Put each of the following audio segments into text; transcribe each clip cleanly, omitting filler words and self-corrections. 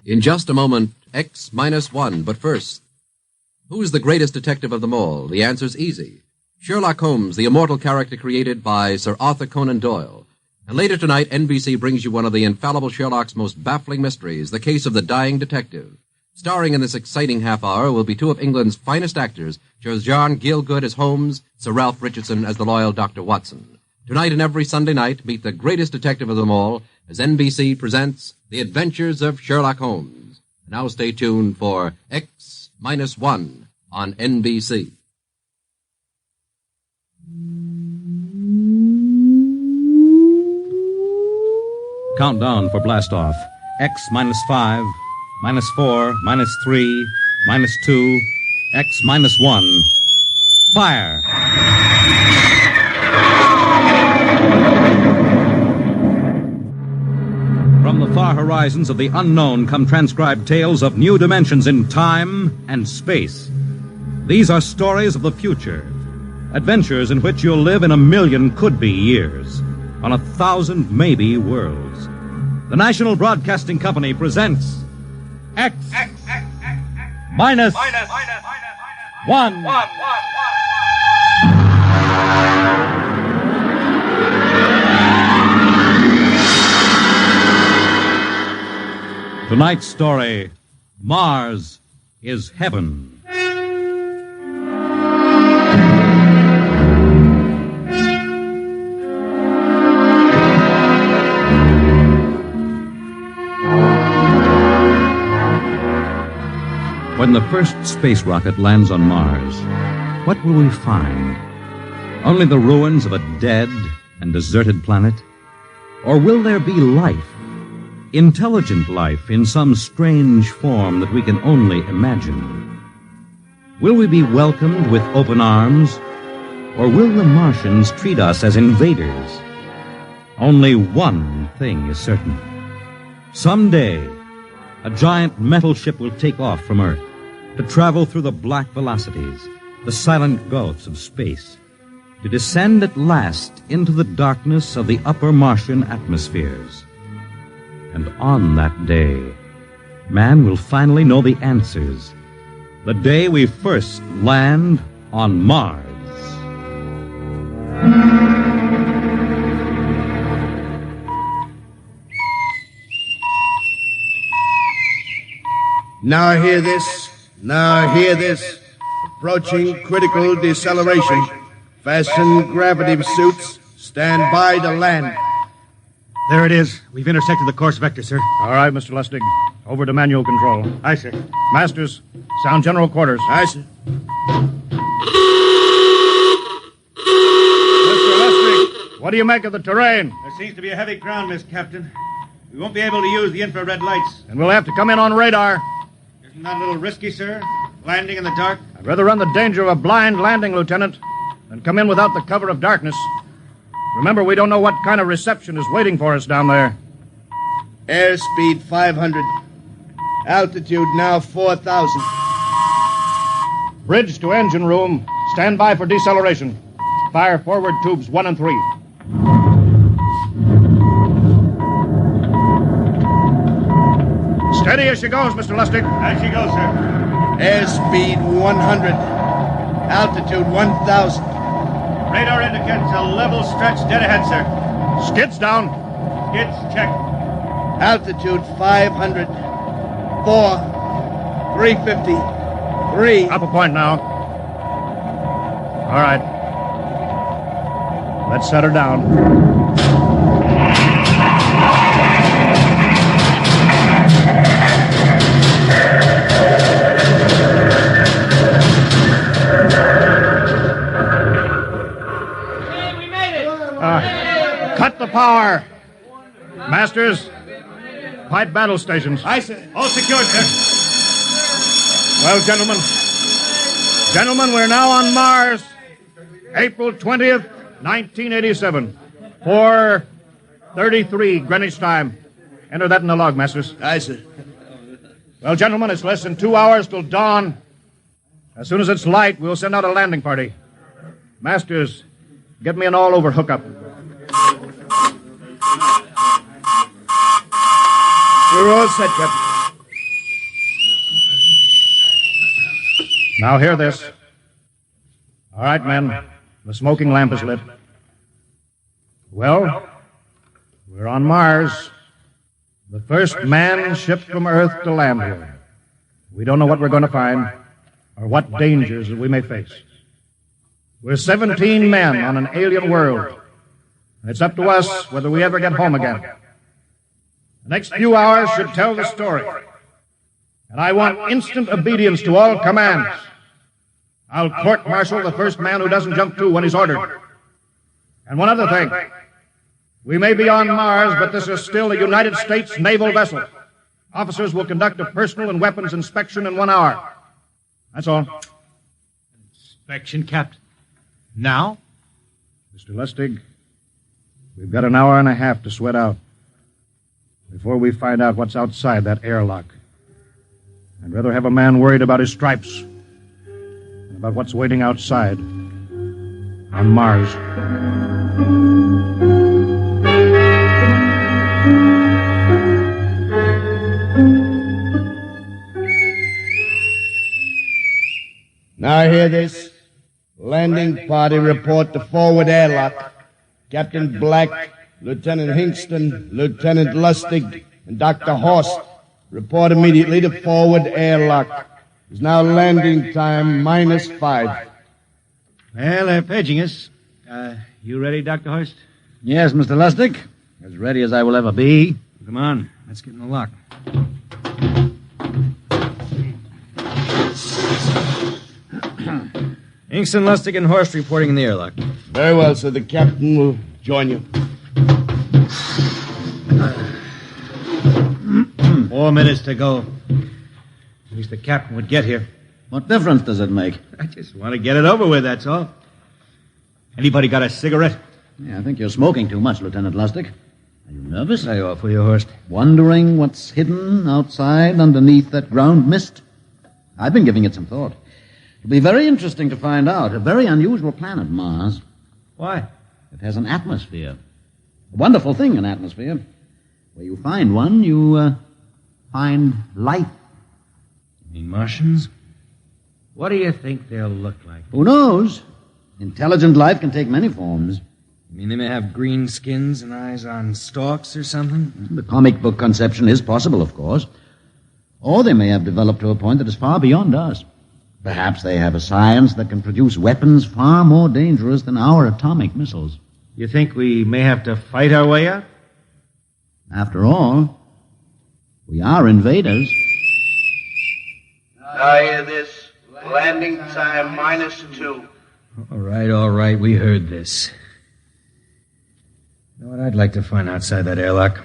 In just a moment, X-1. But first, who's the greatest detective of them all? The answer's easy. Sherlock Holmes, the immortal character created by Sir Arthur Conan Doyle. And later tonight, NBC brings you one of the infallible Sherlock's most baffling mysteries, the case of the dying detective. Starring in this exciting half hour will be two of England's finest actors, Sir John Gielgud as Holmes, Sir Ralph Richardson as the loyal Dr. Watson. Tonight and every Sunday night, meet the greatest detective of them all as NBC presents The Adventures of Sherlock Holmes. Now stay tuned for X-1 on NBC. Countdown for blastoff. X-5, -4, -3, -2, X-1. Fire! From the far horizons of the unknown come transcribed tales of new dimensions in time and space. These are stories of the future. Adventures in which you'll live in 1,000,000 could-be years. On 1,000 maybe worlds. The National Broadcasting Company presents X minus 1. Tonight's story, Mars is Heaven. When the first space rocket lands on Mars, what will we find? Only the ruins of a dead and deserted planet? Or will there be life, intelligent life in some strange form that we can only imagine? Will we be welcomed with open arms? Or will the Martians treat us as invaders? Only one thing is certain. Someday, a giant metal ship will take off from Earth to travel through the black velocities, the silent gulfs of space, to descend at last into the darkness of the upper Martian atmospheres. And on that day, man will finally know the answers. The day we first land on Mars. Now hear this. Now hear this. Approaching critical deceleration. Fasten gravity suits. Stand by to land. There it is. We've intersected the course vector, sir. All right, Mr. Lustig. Over to manual control. Aye, sir. Masters, sound general quarters. Aye, sir. Mr. Lustig, what do you make of the terrain? There seems to be a heavy ground, Miss Captain. We won't be able to use the infrared lights. And we'll have to come in on radar. Isn't that a little risky, sir? Landing in the dark? I'd rather run the danger of a blind landing, Lieutenant, than come in without the cover of darkness. Remember, we don't know what kind of reception is waiting for us down there. Airspeed 500. Altitude now 4,000. Bridge to engine room. Stand by for deceleration. Fire forward tubes 1 and 3. Steady as she goes, Mr. Lustig. As she goes, sir. Airspeed 100. Altitude 1,000. Radar indicates a level stretch dead ahead, sir. Skids down. Skids check. Altitude 500. 4. 350. 3. Up a point now. All right. Let's set her down. Cut the power. Masters, pipe battle stations. Aye, sir. All secured, sir. Well, gentlemen, we're now on Mars. April 20th, 1987. 4:33 Greenwich time. Enter that in the log, Masters. Aye, sir. Well, gentlemen, it's less than 2 hours till dawn. As soon as it's light, we'll send out a landing party. Masters, get me an all-over hookup. We're all set, Captain. Now hear this. All right, men. The smoking lamp is lit. Well, we're on Mars. The first man shipped from Earth to land here. We don't know what we're going to find or what dangers that we may face. We're 17 men on an alien world. And it's up to us whether we ever get home again. The next few hours should tell the story. And I want instant obedience to all commands. I'll court-martial the first man who doesn't jump to when he's ordered. And one other thing. We may be on Mars, but this is still a United States naval vessel. Officers will conduct a personal and weapons inspection in 1 hour. That's all. Inspection, Captain. Now? Mr. Lustig, we've got an hour and a half to sweat out before we find out what's outside that airlock. I'd rather have a man worried about his stripes than about what's waiting outside on Mars. Now hear this. Landing party report to forward airlock. Captain Black, Lieutenant Hingston, Lieutenant Lustig, and Dr. Horst report immediately to forward airlock. It's now landing time -5. Well, they're paging us. You ready, Dr. Horst? Yes, Mr. Lustig. As ready as I will ever be. Come on. Let's get in the lock. Hingston, Lustig, and Horst reporting in the airlock. Very well, sir. The captain will join you. 4 minutes to go. At least the captain would get here. What difference does it make? I just want to get it over with, that's all. Anybody got a cigarette? Yeah, I think you're smoking too much, Lieutenant Lustig. Are you nervous? Lay off, will you, Horst? Wondering what's hidden outside underneath that ground mist? I've been giving it some thought. It'll be very interesting to find out. A very unusual planet, Mars. Why? It has an atmosphere. A wonderful thing, an atmosphere. Where you find one, you find life. You mean Martians? What do you think they'll look like? Who knows? Intelligent life can take many forms. You mean they may have green skins and eyes on stalks or something? The comic book conception is possible, of course. Or they may have developed to a point that is far beyond us. Perhaps they have a science that can produce weapons far more dangerous than our atomic missiles. You think we may have to fight our way out? After all, we are invaders. Now hear this. Landing time -2. All right, we heard this. You know what I'd like to find outside that airlock?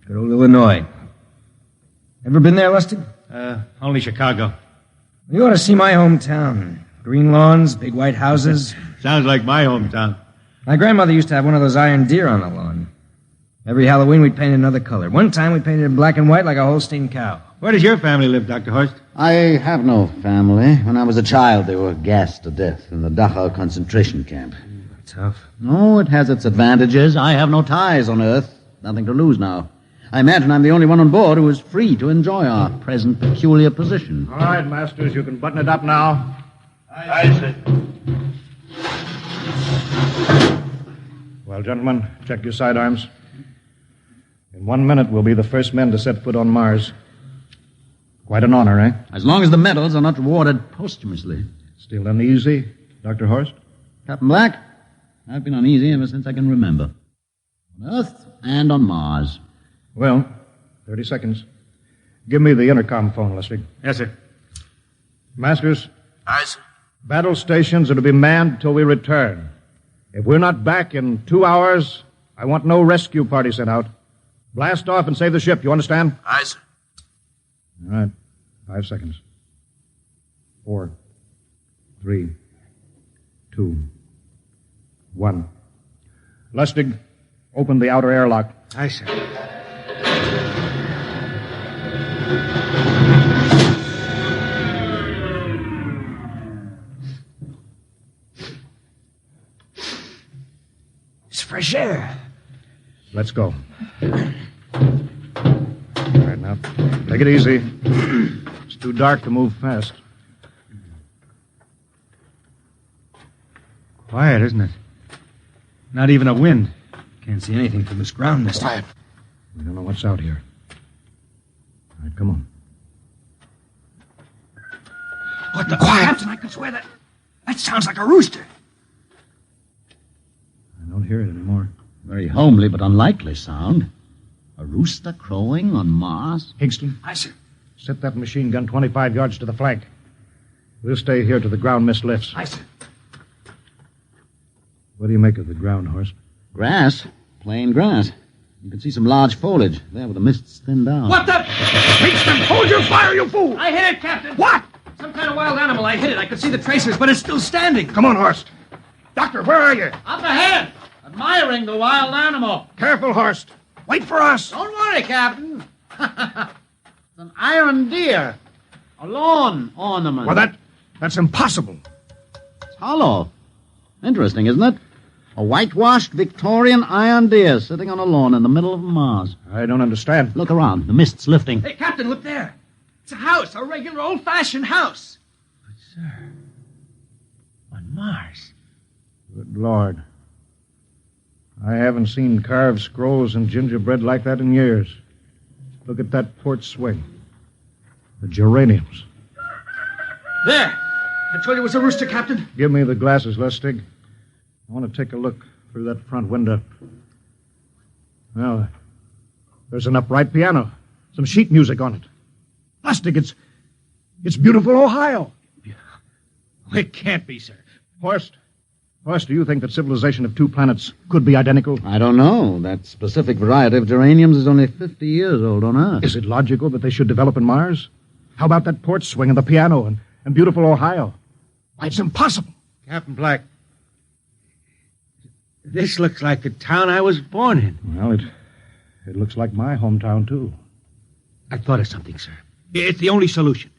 Good old Illinois. Ever been there, Lustig? Only Chicago. You ought to see my hometown. Green lawns, big white houses. Sounds like my hometown. My grandmother used to have one of those iron deer on the lawn. Every Halloween we'd paint another color. One time we painted it black and white like a Holstein cow. Where does your family live, Dr. Horst? I have no family. When I was a child, they were gassed to death in the Dachau concentration camp. Tough. No, it has its advantages. I have no ties on Earth. Nothing to lose now. I imagine I'm the only one on board who is free to enjoy our present peculiar position. All right, Masters, you can button it up now. Aye, sir. Well, gentlemen, check your sidearms. In 1 minute, we'll be the first men to set foot on Mars. Quite an honor, eh? As long as the medals are not rewarded posthumously. Still uneasy, Dr. Horst? Captain Black, I've been uneasy ever since I can remember. On Earth and on Mars. Well, 30 seconds. Give me the intercom phone, Lustig. Yes, sir. Masters, Aye, sir. battle stations are to be manned till we return. If we're not back in 2 hours, I want no rescue party sent out. Blast off and save the ship, you understand? Aye, sir. All right. 5 seconds. 4, 3, 2, 1. Lustig, open the outer airlock. Aye, sir. It's fresh air. Let's go. All right, now, take it easy. It's too dark to move fast. Quiet, isn't it? Not even a wind. Can't see anything from this ground mist. Quiet. We don't know what's out here. All right, come on. What the... Quiet! Captain, I could swear that sounds like a rooster. I don't hear it anymore. Very homely but unlikely sound. A rooster crowing on Mars? Hingston, Aye, sir. set that machine gun 25 yards to the flank. We'll stay here till the ground mist lifts. Aye, sir. What do you make of the ground, Horst? Grass. Plain grass. You can see some large foliage there where the mist's thinned down. What the... Hingston, hold your fire, you fool! I hit it, Captain. What? Some kind of wild animal. I hit it. I could see the tracers, but it's still standing. Come on, Horst. Doctor, where are you? Up ahead, admiring the wild animal. Careful, Horst. Wait for us. Don't worry, Captain. It's an iron deer. A lawn ornament. Well, that's impossible. It's hollow. Interesting, isn't it? A whitewashed Victorian iron deer sitting on a lawn in the middle of Mars. I don't understand. Look around. The mist's lifting. Hey, Captain, look there. It's a house, a regular old-fashioned house. But, sir, on Mars. Good Lord. I haven't seen carved scrolls and gingerbread like that in years. Look at that port swing. The geraniums. There. I told you it was a rooster, Captain. Give me the glasses, Lustig. I want to take a look through that front window. Well, there's an upright piano. Some sheet music on it. Lustig, it's beautiful Ohio. It can't be, sir. Horst, do you think that civilization of two planets could be identical? I don't know. That specific variety of geraniums is only 50 years old on Earth. Is it logical that they should develop in Mars? How about that porch swing and the piano and beautiful Ohio? Why, it's impossible. Captain Black, this looks like the town I was born in. Well, it looks like my hometown, too. I thought of something, sir. It's the only solution.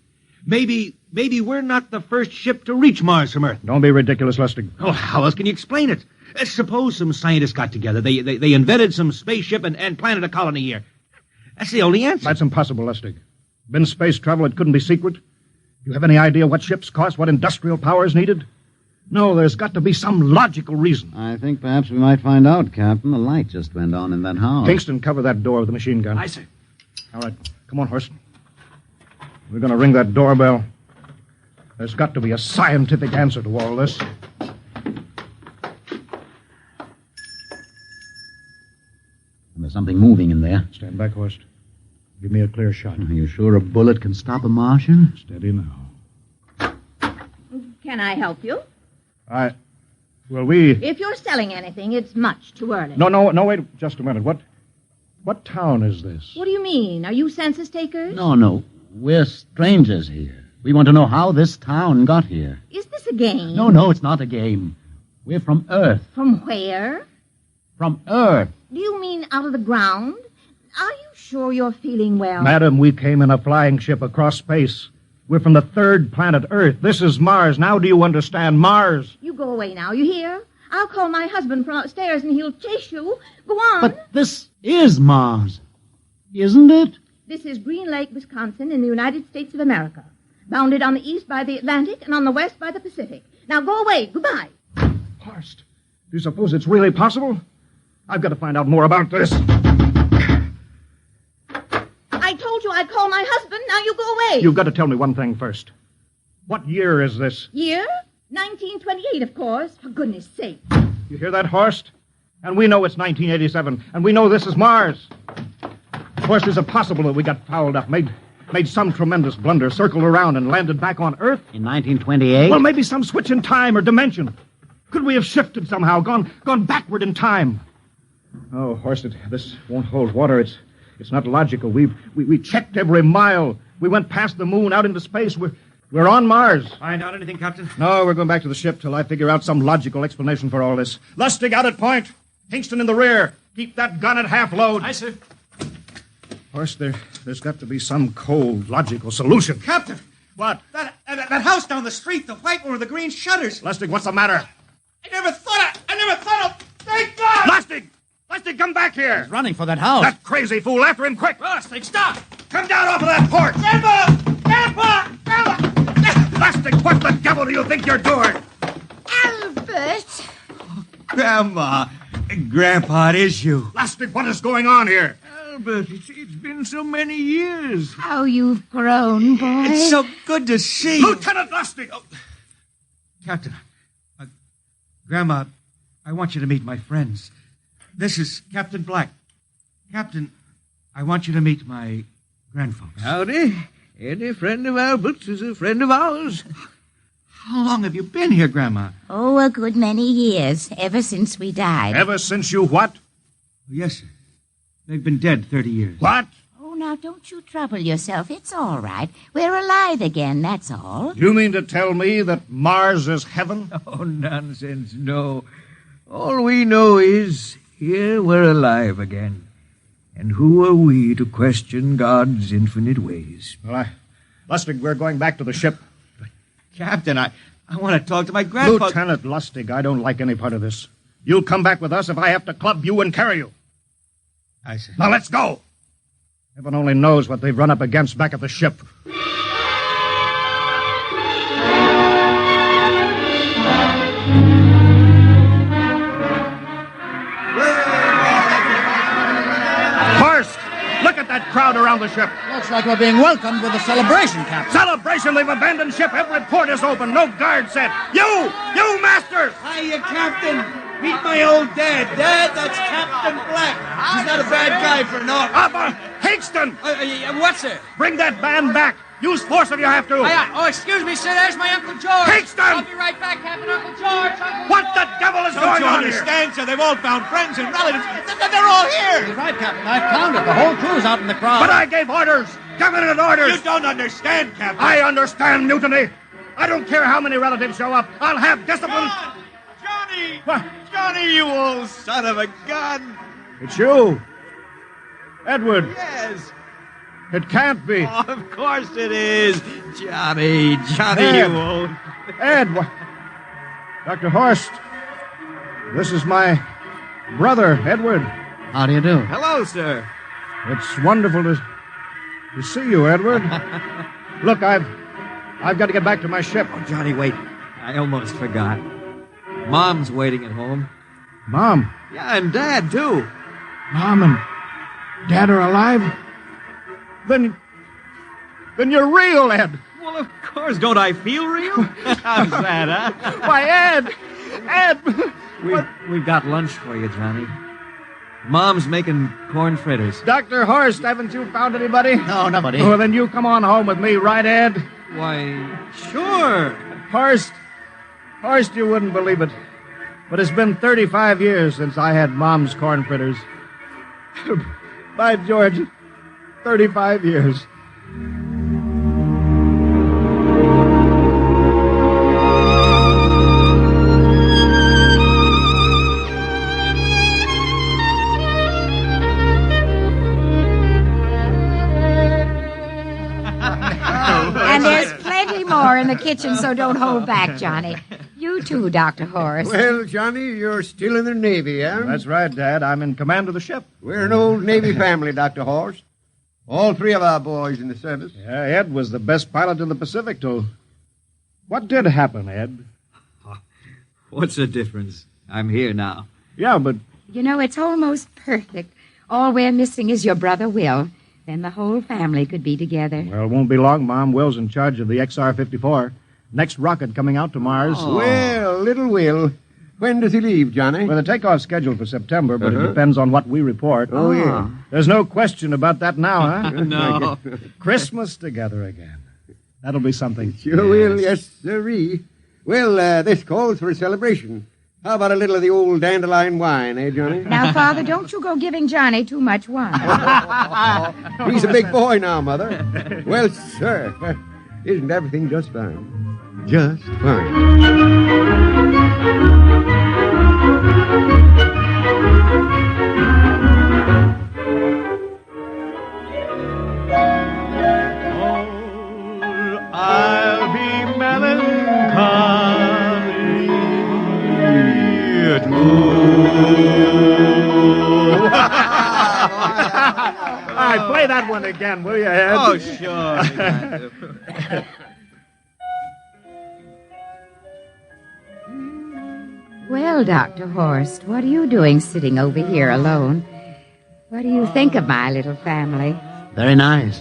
Maybe we're not the first ship to reach Mars from Earth. Don't be ridiculous, Lustig. Oh, how else can you explain it? Suppose some scientists got together. They invented some spaceship and planted a colony here. That's the only answer. That's impossible, Lustig. Been space travel, it couldn't be secret. You have any idea what ships cost, what industrial power is needed? No, there's got to be some logical reason. I think perhaps we might find out, Captain. The light just went on in that house. Kingston, cover that door with the machine gun. Aye, sir. All right, come on, Horst. We're going to ring that doorbell. There's got to be a scientific answer to all this. There's something moving in there. Stand back, Horst. Give me a clear shot. Are you sure a bullet can stop a Martian? Steady now. Can I help you? Well, we... If you're selling anything, it's much too early. No, wait just a minute. What town is this? What do you mean? Are you census takers? No. We're strangers here. We want to know how this town got here. Is this a game? No, it's not a game. We're from Earth. From where? From Earth. Do you mean out of the ground? Are you sure you're feeling well? Madam, we came in a flying ship across space. We're from the third planet, Earth. This is Mars. Now do you understand? Mars. You go away now, you hear? I'll call my husband from upstairs and he'll chase you. Go on. But this is Mars, isn't it? This is Green Lake, Wisconsin, in the United States of America. Bounded on the east by the Atlantic and on the west by the Pacific. Now go away. Goodbye. Horst, do you suppose it's really possible? I've got to find out more about this. I told you I'd call my husband. Now you go away. You've got to tell me one thing first. What year is this? Year? 1928, of course. For goodness sake. You hear that, Horst? And we know it's 1987, and we know this is Mars. Horst, is it possible that we got fouled up, made some tremendous blunder, circled around, and landed back on Earth? In 1928? Well, maybe some switch in time or dimension. Could we have shifted somehow, gone backward in time? Oh, Horst, this won't hold water. It's not logical. We checked every mile. We went past the moon, out into space. We're on Mars. Find out anything, Captain? No, we're going back to the ship till I figure out some logical explanation for all this. Lustig out at point. Hingston in the rear. Keep that gun at half load. Aye, sir. Horst, there's got to be some cold, logical solution. Captain! What? That house down the street, the white one with the green shutters. Lustig, what's the matter? I never thought of... Thank God! Lustig, come back here. He's running for that house. That crazy fool, after him, quick. Lustig, stop! Come down off of that porch. Grandpa! Lustig, what the devil do you think you're doing? Albert! Albert. Grandma. Grandpa, it is you. Lustig, what is going on here? Albert, it's been so many years. How you've grown, boy. It's so good to see you. Lieutenant Lustig! Oh, Captain, Grandma, I want you to meet my friends. This is Captain Black. Captain, I want you to meet my grandfolks. Howdy. Any friend of Albert's is a friend of ours. How long have you been here, Grandma? Oh, a good many years, ever since we died. ever since you what? Yes, sir. They've been dead 30 years. What? Oh, now don't you trouble yourself. It's all right. We're alive again, that's all. You mean to tell me that Mars is heaven? Oh, nonsense, no. All we know is here we're alive again. And who are we to question God's infinite ways? Well, Lustig, we're going back to the ship. Captain, I want to talk to my grandfather. Lieutenant Lustig, I don't like any part of this. You'll come back with us if I have to club you and carry you. I see. Now let's go. Heaven only knows what they've run up against back at the ship. Horst, look at that crowd around the ship. Looks like we're being welcomed with a celebration, Captain. Celebration! They've abandoned ship. Every port is open. No guard set. You Masters! Hiya, Captain. Meet my old dad. Dad, that's Captain Black. He's not a bad guy for an officer. Higston! What's it? Bring that band back. Use force if you have to. Oh, excuse me, sir. There's my Uncle George. Higston! I'll be right back, Captain. Uncle George. What the devil is going on here? Understand, sir? They've all found friends and relatives. They're all here. He's right, Captain. I've counted. The whole crew's out in the crowd. But I gave orders. Cabinet orders. You don't understand, Captain. I understand mutiny. I don't care how many relatives show up. I'll have discipline. Johnny! What? Johnny, you old son of a gun! It's you. Edward. Yes. It can't be. Oh, of course it is. Johnny, Ed. you old... Ed. Dr. Horst. This is my brother, Edward. How do you do? Hello, sir. It's wonderful to see you, Edward. Look, I've got to get back to my ship. Oh, Johnny, wait. I almost forgot. Mom's waiting at home. Mom. Yeah, and Dad, too. Mom and Dad are alive? Then you're real, Ed. Well, of course. Don't I feel real? How's that, huh? Why, Ed! We've got lunch for you, Johnny. Mom's making corn fritters. Dr. Horst, haven't you found anybody? No, nobody. Oh, then you come on home with me, right, Ed? Why, sure. Horst, you wouldn't believe it, but it's been 35 years since I had Mom's corn fritters. By George, 35 years. And there's plenty more in the kitchen, so don't hold back, Johnny. You too, Dr. Horace. Well, Johnny, you're still in the Navy, eh? That's right, Dad. I'm in command of the ship. We're an old Navy family, Dr. Horst. All three of our boys in the service. Yeah, Ed was the best pilot in the Pacific, too. What did happen, Ed? What's the difference? I'm here now. Yeah, but... You know, it's almost perfect. All we're missing is your brother Will. Then the whole family could be together. Well, it won't be long, Mom. Will's in charge of the XR-54. Next rocket coming out to Mars. Oh. Well, little Will. When does he leave, Johnny? Well, the takeoff's scheduled for September, but it depends on what we report. Oh, yeah. There's no question about that now, huh? No. Christmas together again. That'll be something. Sure will, yes, sirree. Well, this calls for a celebration. How about a little of the old dandelion wine, eh, Johnny? Now, Father, don't you go giving Johnny too much wine. He's a big boy now, Mother. Well, sir, isn't everything just fine? Just fine. I'll be melancholy too. All right, play that one again, will you, Ed? Oh, sure. Well, Dr. Horst, what are you doing sitting over here alone? What do you think of my little family? Very nice.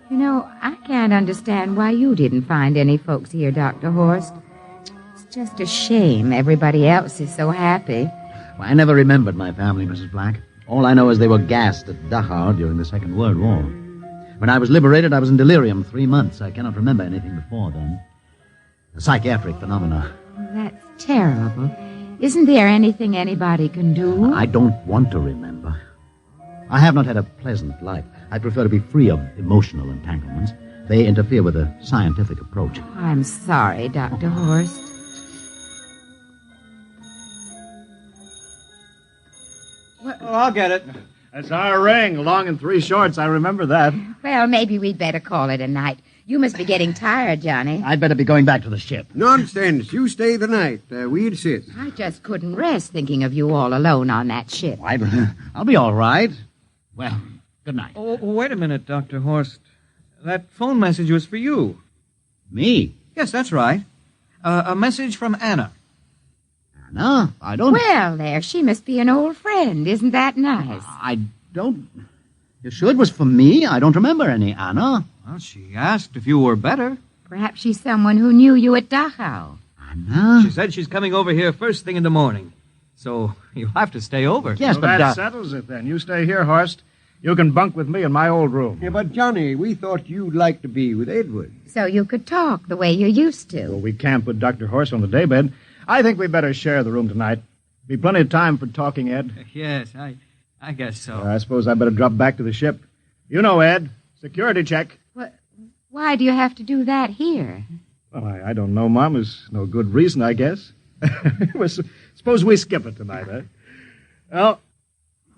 You know, I can't understand why you didn't find any folks here, Dr. Horst. It's just a shame everybody else is so happy. Well, I never remembered my family, Mrs. Black. All I know is they were gassed at Dachau during the Second World War. When I was liberated, I was in delirium 3 months. I cannot remember anything before then. A psychiatric phenomena. That's terrible. Isn't there anything anybody can do? I don't want to remember. I have not had a pleasant life. I prefer to be free of emotional entanglements. They interfere with a scientific approach. I'm sorry, Dr. Horst. Oh, I'll get it. That's our ring, long and 3 shorts. I remember that. Well, maybe we'd better call it a night. You must be getting tired, Johnny. I'd better be going back to the ship. Nonsense. You stay the night. We'll sit. I just couldn't rest thinking of you all alone on that ship. I'll be all right. Well, good night. Oh, wait a minute, Dr. Horst. That phone message was for you. Me? Yes, that's right. A message from Anna. Anna? I don't... Well, there, she must be an old friend. Isn't that nice? I don't... You sure it was for me? I don't remember any Anna. Well, she asked if you were better. Perhaps she's someone who knew you at Dachau. Anna? She said she's coming over here first thing in the morning. So you'll have to stay over. Yes, Well, but... that settles it, then. You stay here, Horst. You can bunk with me in my old room. Yeah, but, Johnny, we thought you'd like to be with Edward. So you could talk the way you used to. Well, we can't put Dr. Horst on the daybed. I think we'd better share the room tonight. Be plenty of time for talking, Ed. Yes, I guess so. I suppose I better drop back to the ship. You know, Ed. Security check. Why do you have to do that here? Well, I don't know, Mom. There's no good reason, I guess. Well, suppose we skip it tonight, eh? Well,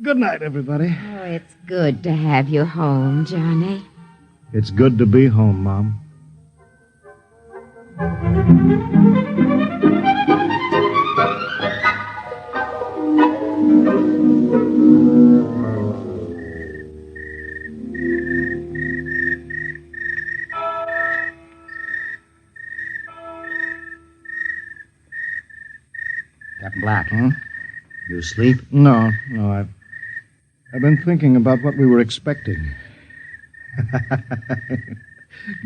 good night, everybody. Oh, it's good to have you home, Johnny. It's good to be home, Mom. Captain Black, You asleep? No, I've been thinking about what we were expecting.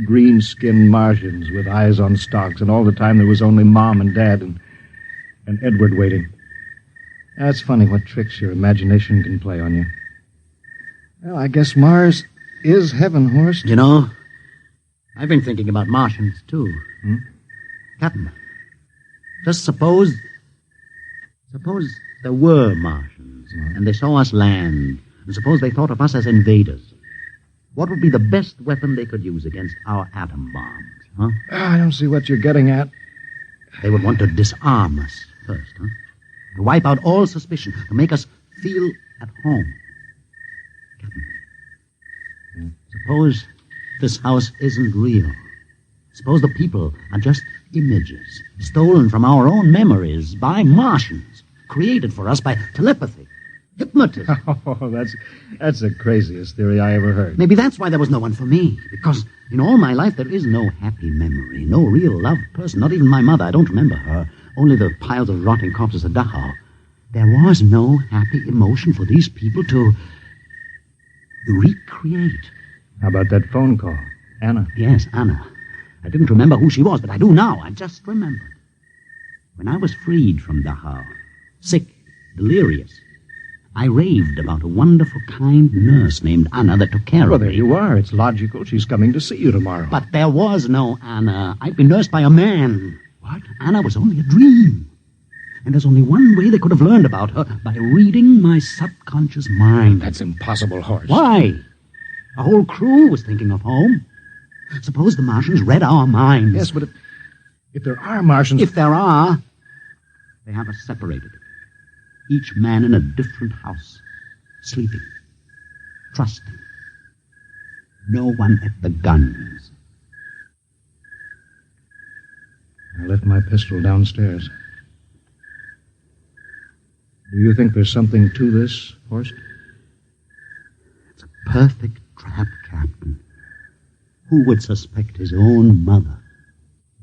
Green-skinned Martians with eyes on stalks, and all the time there was only Mom and Dad and Edward waiting. That's funny what tricks your imagination can play on you. Well, I guess Mars is heaven, Horst. You know, I've been thinking about Martians, too. Captain, just suppose there were Martians, and they saw us land, and suppose they thought of us as invaders. What would be the best weapon they could use against our atom bombs, huh? I don't see what you're getting at. They would want to disarm us first, huh? To wipe out all suspicion, to make us feel at home. Captain, suppose this house isn't real. Suppose the people are just images, stolen from our own memories by Martians, created for us by telepathy, hypnotism. Oh, that's the craziest theory I ever heard. Maybe that's why there was no one for me, because in all my life there is no happy memory, no real loved person, not even my mother. I don't remember her, only the piles of rotting corpses at Dachau. There was no happy emotion for these people to recreate. How about that phone call? Anna? Yes, Anna. I didn't remember who she was, but I do now. I just remembered. When I was freed from Dachau, sick, delirious, I raved about a wonderful, kind nurse named Anna that took care Well, of me. there you are. It's logical. She's coming to see you tomorrow. But there was no Anna. I'd been nursed by a man. What? Anna was only a dream. And there's only one way they could have learned about her, by reading my subconscious mind. That's impossible, Horst. Why? A whole crew was thinking of home. Suppose the Martians read our minds. Yes, but if there are Martians... If there are, they have us separated. Each man in a different house, sleeping, trusting. No one at the guns. I left my pistol downstairs. Do you think there's something to this, Horst? It's a perfect trap, Captain. Who would suspect his own mother,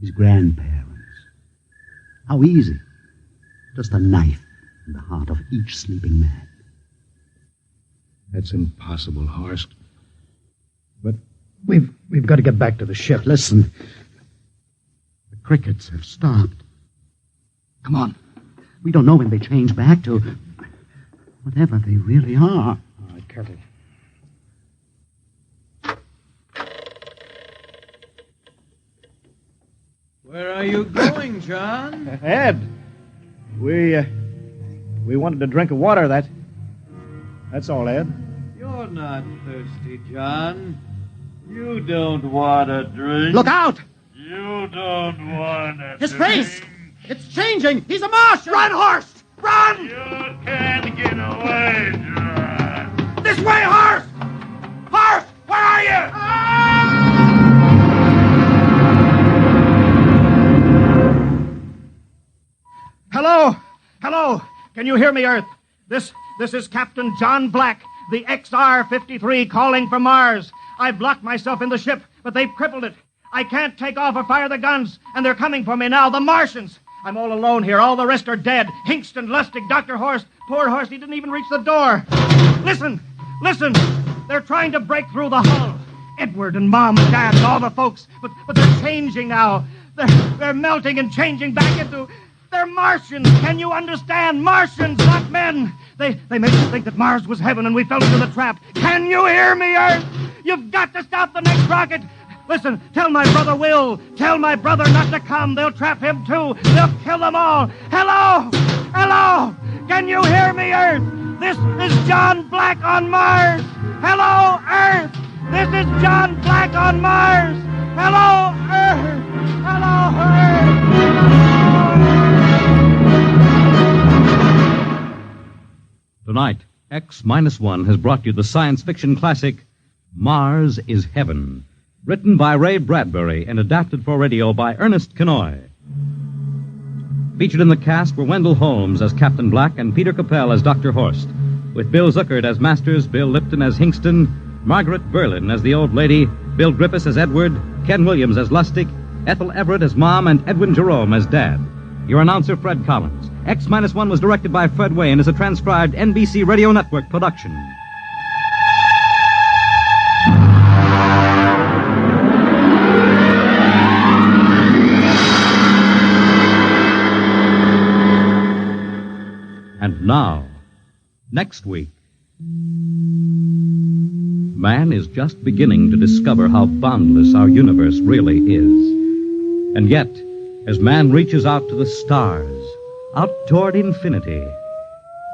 his grandparents? How easy. Just a knife in the heart of each sleeping man. That's impossible, Horst. But we've got to get back to the ship. Listen. The crickets have stopped. Come on. We don't know when they change back to whatever they really are. All right, careful. Where are you going, John? Ed, we wanted a drink of water. That's all, Ed. You're not thirsty, John. You don't want a drink. Look out! You don't want a His drink. face! It's changing! He's a Martian! Run, Horst! Run! You can't get away, John. This way, Horst! Horst, where are you? Hello? Hello? Can you hear me, Earth? This is Captain John Black, the XR-53 calling from Mars. I've locked myself in the ship, but they've crippled it. I can't take off or fire the guns, and they're coming for me now, the Martians. I'm all alone here. All the rest are dead. Hingston, Lustig, Dr. Horst. Poor Horst, he didn't even reach the door. Listen! They're trying to break through the hull. Edward and Mom and Dad and all the folks, but they're changing now. They're melting and changing back into... They're Martians. Can you understand? Martians, not men. They made us think that Mars was heaven and we fell into the trap. Can you hear me, Earth? You've got to stop the next rocket. Listen, tell my brother Will. Tell my brother not to come. They'll trap him too. They'll kill them all. Hello? Hello? Can you hear me, Earth? This is John Black on Mars. Hello, Earth. This is John Black on Mars. Hello, Earth. Hello, Earth. Tonight, X-1 has brought you the science fiction classic Mars is Heaven, written by Ray Bradbury and adapted for radio by Ernest Kenoy. Featured in the cast were Wendell Holmes as Captain Black and Peter Capell as Dr. Horst, with Bill Zuckert as Masters, Bill Lipton as Hingston, Margaret Berlin as the old lady, Bill Griffiths as Edward, Ken Williams as Lustig, Ethel Everett as Mom, and Edwin Jerome as Dad. Your announcer, Fred Collins. X-1 was directed by Fred Way and is a transcribed NBC Radio Network production. And now, next week, man is just beginning to discover how boundless our universe really is. And yet, as man reaches out to the stars, out toward infinity,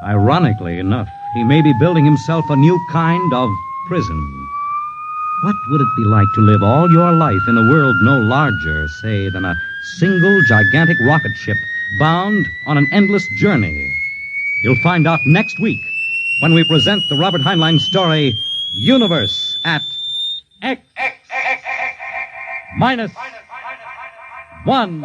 ironically enough, he may be building himself a new kind of prison. What would it be like to live all your life in a world no larger, say, than a single gigantic rocket ship bound on an endless journey? You'll find out next week when we present the Robert Heinlein story, Universe at X minus 1.